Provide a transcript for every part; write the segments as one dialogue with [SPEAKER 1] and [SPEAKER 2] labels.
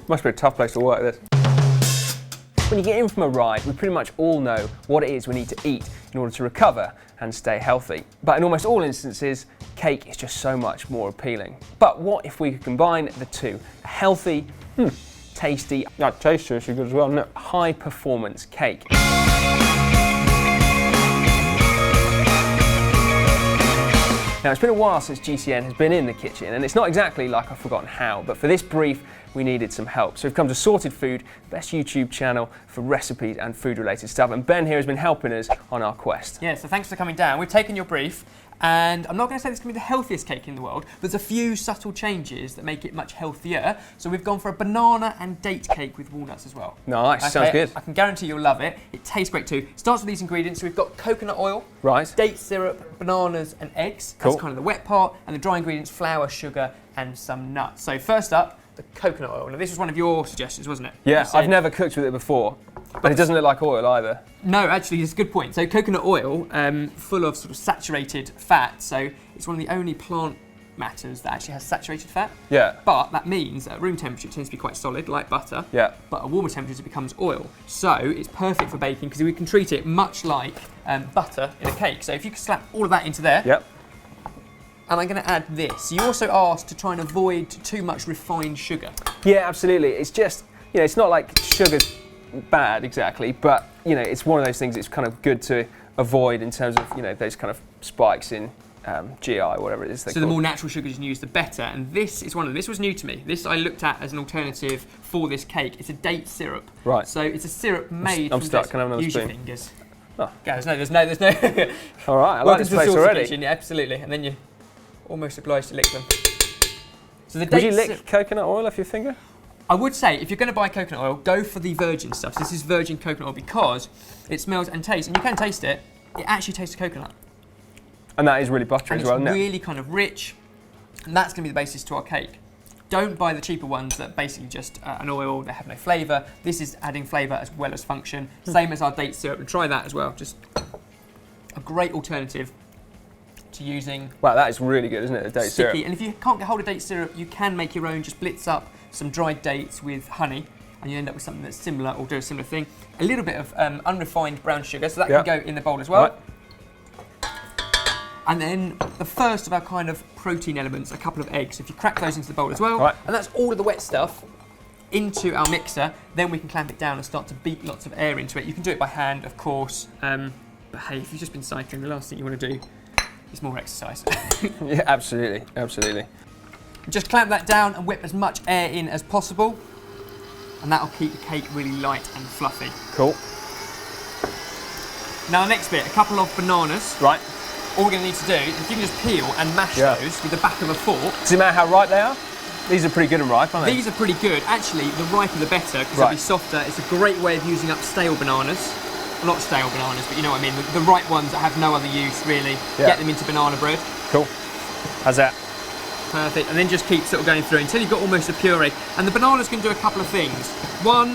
[SPEAKER 1] Must be a tough place to work, this. When you get in from a ride, we pretty much all know what it is we need to eat in order to recover and stay healthy. But in almost all instances, cake is just so much more appealing. But what if we could combine the two? A healthy, tasty, tasty is good as well, no, high performance cake. Now, it's been a while since GCN has been in the kitchen, and it's not exactly like I've forgotten how, but for this brief, we needed some help. So we've come to Sorted Food, the best YouTube channel for recipes and food-related stuff, and Ben here has been helping us on our quest.
[SPEAKER 2] Yeah, so thanks for coming down. We've taken your brief, and I'm not going to say this is going to be the healthiest cake in the world, but there's a few subtle changes that make it much healthier. So we've gone for a banana and date cake with walnuts as well.
[SPEAKER 1] Nice,
[SPEAKER 2] okay,
[SPEAKER 1] sounds good.
[SPEAKER 2] I can guarantee you'll love it. It tastes great too. It starts with these ingredients. So we've got coconut oil,
[SPEAKER 1] right,
[SPEAKER 2] date syrup, bananas and eggs.
[SPEAKER 1] Cool.
[SPEAKER 2] That's kind of the wet part, and the dry ingredients, flour, sugar and some nuts. So first up, the coconut oil. Now this was one of your suggestions, wasn't it?
[SPEAKER 1] Yeah, I've never cooked with it before, but it doesn't look like oil either.
[SPEAKER 2] No, actually, it's a good point. So coconut oil, full of sort of saturated fat, so it's one of the only plant matters that actually has saturated fat.
[SPEAKER 1] Yeah.
[SPEAKER 2] But that means at room temperature it tends to be quite solid, like butter.
[SPEAKER 1] Yeah.
[SPEAKER 2] But at warmer temperatures it becomes oil. So it's perfect for baking because we can treat it much like butter in a cake. So if you can slap all of that into there.
[SPEAKER 1] Yep.
[SPEAKER 2] And I'm going to add this. You also asked to try and avoid too much refined sugar.
[SPEAKER 1] Yeah, absolutely. It's just, you know, it's not like sugar's bad exactly, but, you know, it's one of those things it's kind of good to avoid in terms of, you know, those kind of spikes in GI, whatever it is.
[SPEAKER 2] So the more natural sugars you can use, the better. And this is one of them. This was new to me. This I looked at as an alternative for this cake. It's a date syrup.
[SPEAKER 1] Right.
[SPEAKER 2] So it's a syrup made
[SPEAKER 1] I'm
[SPEAKER 2] from
[SPEAKER 1] stuck. Can I have another
[SPEAKER 2] use
[SPEAKER 1] spoon?
[SPEAKER 2] Your fingers.
[SPEAKER 1] Oh.
[SPEAKER 2] Yeah, there's no.
[SPEAKER 1] All right, I like this place already.
[SPEAKER 2] Kitchen, yeah, absolutely. And then you're almost obliged to lick them. So the
[SPEAKER 1] Would you lick coconut oil off your finger?
[SPEAKER 2] I would say if you're going to buy coconut oil, go for the virgin stuff. So this is virgin coconut oil because it smells and tastes, and you can taste it. It actually tastes of coconut.
[SPEAKER 1] And that is really buttery as well, isn't it?
[SPEAKER 2] It's really kind of rich, and that's going to be the basis to our cake. Don't buy the cheaper ones that are basically just an oil, they have no flavour. This is adding flavour as well as function. Same as our date syrup, and try that as well. Just a great alternative to using.
[SPEAKER 1] Wow, that is really good, isn't it, the date syrup?
[SPEAKER 2] And if you can't get hold of date syrup, you can make your own. Just blitz up some dried dates with honey, and you end up with something that's similar or do a similar thing. A little bit of unrefined brown sugar, so that can go in the bowl as well. Right. And then the first of our kind of protein elements, a couple of eggs. If you crack those into the bowl as well,
[SPEAKER 1] right,
[SPEAKER 2] and that's all of the wet stuff into our mixer, then we can clamp it down and start to beat lots of air into it. You can do it by hand, of course, but hey, if you've just been cycling, the last thing you want to do is more exercise.
[SPEAKER 1] Yeah, absolutely, absolutely.
[SPEAKER 2] Just clamp that down and whip as much air in as possible, and that'll keep the cake really light and fluffy.
[SPEAKER 1] Cool.
[SPEAKER 2] Now the next bit, a couple of bananas.
[SPEAKER 1] Right.
[SPEAKER 2] All we're going to need to do is you can just peel and mash those with the back of a fork.
[SPEAKER 1] Does it matter how ripe they are? These are pretty good and ripe, aren't they?
[SPEAKER 2] These are pretty good. Actually, the riper the better because they'll be softer. It's a great way of using up stale bananas. Well, not stale bananas, but you know what I mean. The ripe ones that have no other use, really. Yeah. Get them into banana bread.
[SPEAKER 1] Cool. How's that?
[SPEAKER 2] Perfect. And then just keep sort of going through until you've got almost a puree. And the bananas can do a couple of things. One,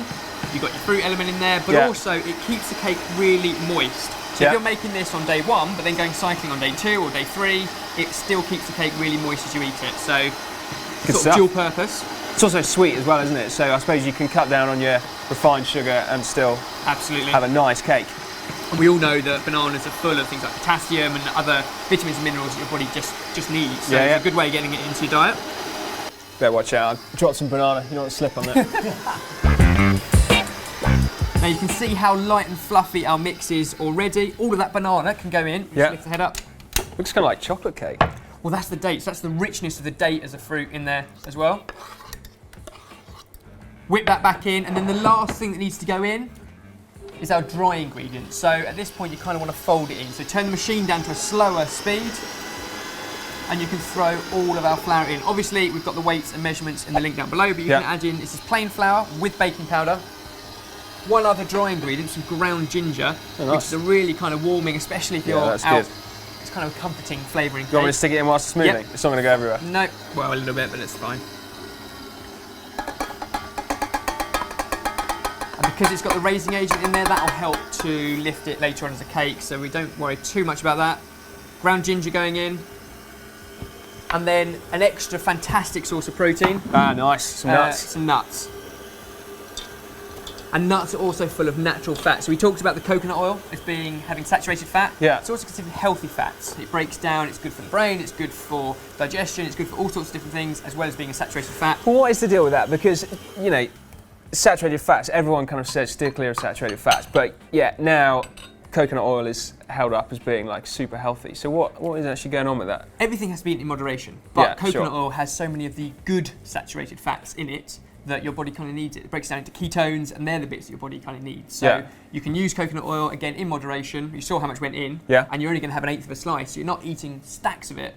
[SPEAKER 2] you've got your fruit element in there, but also it keeps the cake really moist. So if you're making this on day one, but then going cycling on day 2 or day 3, it still keeps the cake really moist as you eat it. So sort of dual purpose.
[SPEAKER 1] It's also sweet as well, isn't it? So I suppose you can cut down on your refined sugar and still have a nice cake.
[SPEAKER 2] And we all know that bananas are full of things like potassium and other vitamins and minerals that your body just needs. So it's a good way of getting it into your diet.
[SPEAKER 1] Better watch out. Drop some banana. You don't want to slip on that.
[SPEAKER 2] Now you can see how light and fluffy our mix is already. All of that banana can go in. Just lift the head up.
[SPEAKER 1] Looks kind of like chocolate cake.
[SPEAKER 2] Well, that's the dates. That's the richness of the date as a fruit in there as well. Whip that back in, and then the last thing that needs to go in is our dry ingredients. So at this point, you kind of want to fold it in. So turn the machine down to a slower speed, and you can throw all of our flour in. Obviously, we've got the weights and measurements in the link down below, but you can add in, this is plain flour with baking powder. One other dry ingredient, some ground ginger, which is a really kind of warming, especially if you're out.
[SPEAKER 1] Good.
[SPEAKER 2] It's kind of a comforting flavouring.
[SPEAKER 1] Do you want me to stick it in whilst it's smoothing? It's not going to go everywhere.
[SPEAKER 2] No, well, a little bit, but it's fine. And because it's got the raising agent in there, that'll help to lift it later on as a cake, so we don't worry too much about that. Ground ginger going in. And then an extra fantastic source of protein.
[SPEAKER 1] Ah, nice. Some nuts.
[SPEAKER 2] Some nuts. And nuts are also full of natural fat. So we talked about the coconut oil as having saturated fat.
[SPEAKER 1] Yeah.
[SPEAKER 2] It's also considered healthy fats. It breaks down, it's good for the brain, it's good for digestion, it's good for all sorts of different things, as well as being a saturated fat.
[SPEAKER 1] Well, what is the deal with that? Because, you know, saturated fats, everyone kind of says steer clear of saturated fats, but yeah, now coconut oil is held up as being like super healthy. So what is actually going on with that?
[SPEAKER 2] Everything has to be eaten in moderation, but
[SPEAKER 1] Yeah,
[SPEAKER 2] coconut
[SPEAKER 1] sure.
[SPEAKER 2] oil has so many of the good saturated fats in it that your body kind of needs it. It breaks down into ketones, and they're the bits that your body kind of needs. So
[SPEAKER 1] Yeah.
[SPEAKER 2] you can use coconut oil, again, in moderation. You saw how much went in,
[SPEAKER 1] Yeah.
[SPEAKER 2] and you're only going to have an eighth of a slice, so you're not eating stacks of it.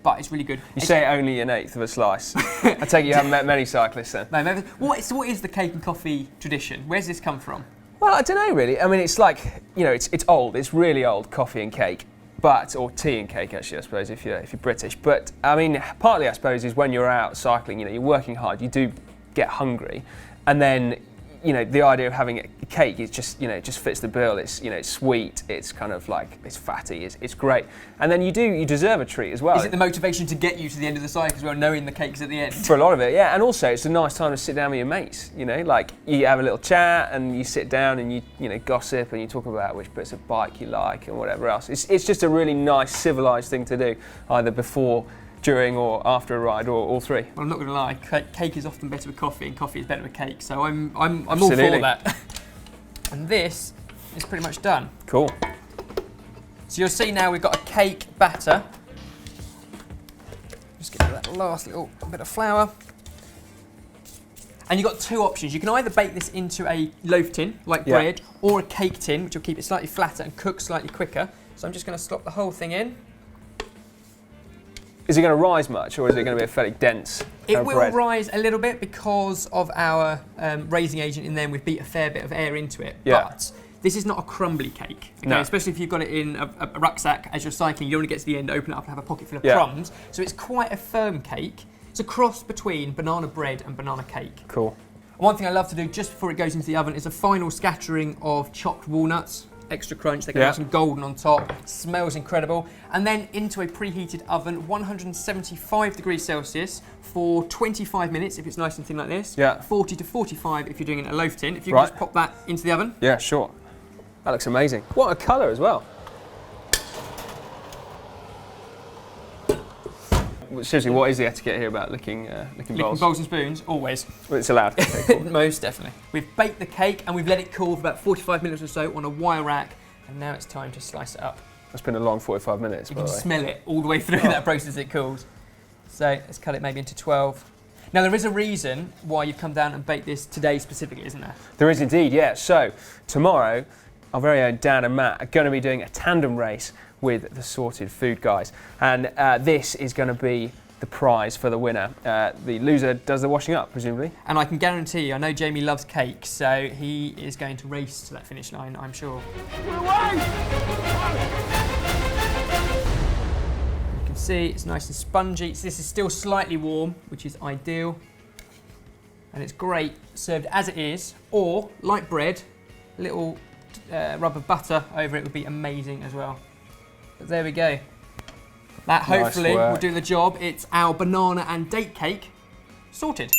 [SPEAKER 2] But it's really good.
[SPEAKER 1] You say only an eighth of a slice. I take it you haven't met many cyclists then.
[SPEAKER 2] No, maybe, what is the cake and coffee tradition? Where's this come from?
[SPEAKER 1] Well, I don't know really. I mean, it's like, you know, it's old. It's really old, coffee and cake. But, or tea and cake actually, I suppose, if you're British. But, I mean, partly I suppose is when you're out cycling, you know, you're working hard, you do get hungry. And then, you know, the idea of having a cake is just, you know, it just fits the bill. It's, you know, it's sweet, it's kind of like, it's fatty, it's great. And then you deserve a treat as well.
[SPEAKER 2] Is it the motivation to get you to the end of the cycle as well, knowing the cake's at the end?
[SPEAKER 1] For a lot of it, yeah. And also it's a nice time to sit down with your mates, you know, like you have a little chat and you sit down and you know, gossip and you talk about which bits of bike you like and whatever else. It's just a really nice, civilised thing to do, either before, during or after a ride, or all three.
[SPEAKER 2] Well, I'm not going to lie, cake is often better with coffee and coffee is better with cake, so I'm all for that. And this is pretty much done.
[SPEAKER 1] Cool.
[SPEAKER 2] So you'll see now we've got a cake batter. Just get rid of that last little bit of flour. And you've got two options. You can either bake this into a loaf tin, like bread, or a cake tin, which will keep it slightly flatter and cook slightly quicker. So I'm just going to slop the whole thing in.
[SPEAKER 1] Is it going to rise much, or is it going to be a fairly dense
[SPEAKER 2] It will
[SPEAKER 1] bread?
[SPEAKER 2] rise a little bit because of our raising agent in there. We've beat a fair bit of air into it.
[SPEAKER 1] Yeah.
[SPEAKER 2] But this is not a crumbly cake, okay?
[SPEAKER 1] No.
[SPEAKER 2] Especially if you've got it in a rucksack as you're cycling. You don't want to get to the end, open it up and have a pocket full of
[SPEAKER 1] Yeah.
[SPEAKER 2] crumbs. So it's quite a firm cake. It's a cross between banana bread and banana cake.
[SPEAKER 1] Cool.
[SPEAKER 2] One thing I love to do just before it goes into the oven is a final scattering of chopped walnuts. Extra crunch, they get nice and golden on top, smells incredible. And then into a preheated oven, 175 degrees Celsius for 25 minutes if it's nice and thin like this.
[SPEAKER 1] Yeah.
[SPEAKER 2] 40 to 45 if you're doing it in a loaf tin. If you can just pop that into the oven.
[SPEAKER 1] Yeah, sure. That looks amazing. What a colour as well. Seriously, what is the etiquette here about licking bowls?
[SPEAKER 2] Bowls and spoons, always.
[SPEAKER 1] Well, it's allowed. Okay, cool.
[SPEAKER 2] Most definitely. We've baked the cake and we've let it cool for about 45 minutes or so on a wire rack, and now it's time to slice it up.
[SPEAKER 1] It's been a long 45 minutes,
[SPEAKER 2] You
[SPEAKER 1] by
[SPEAKER 2] can
[SPEAKER 1] the way.
[SPEAKER 2] smell it all the way through that process as it cools. So let's cut it maybe into 12. Now there is a reason why you've come down and baked this today specifically, isn't there?
[SPEAKER 1] There is indeed, yeah. So tomorrow, our very own Dan and Matt are going to be doing a tandem race with the Sorted Food guys, and this is going to be the prize for the winner. The loser does the washing up, presumably.
[SPEAKER 2] And I can guarantee you, I know Jamie loves cake, so he is going to race to that finish line, I'm sure. You can see it's nice and spongy. So this is still slightly warm, which is ideal. And it's great served as it is, or like bread, a little rub of butter over it would be amazing as well. But there we go. That hopefully will do the job. It's our banana and date cake sorted.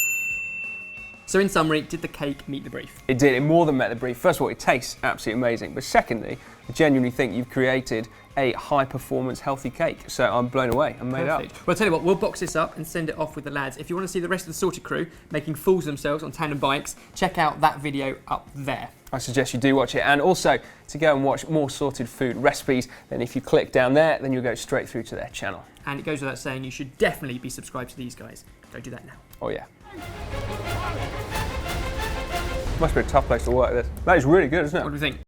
[SPEAKER 2] So in summary, did the cake meet the brief?
[SPEAKER 1] It did. It more than met the brief. First of all, it tastes absolutely amazing. But secondly, I genuinely think you've created a high-performance healthy cake. So I'm blown away. I'm made up.
[SPEAKER 2] Well, I'll tell you what, we'll box this up and send it off with the lads. If you want to see the rest of the Sorted crew making fools of themselves on tandem bikes, check out that video up there.
[SPEAKER 1] I suggest you do watch it. And also, to go and watch more Sorted Food recipes, then if you click down there, then you'll go straight through to their channel.
[SPEAKER 2] And it goes without saying, you should definitely be subscribed to these guys. Go do that now.
[SPEAKER 1] Oh yeah. Must be a tough place to work, this. That is really good, isn't it?
[SPEAKER 2] What do we think?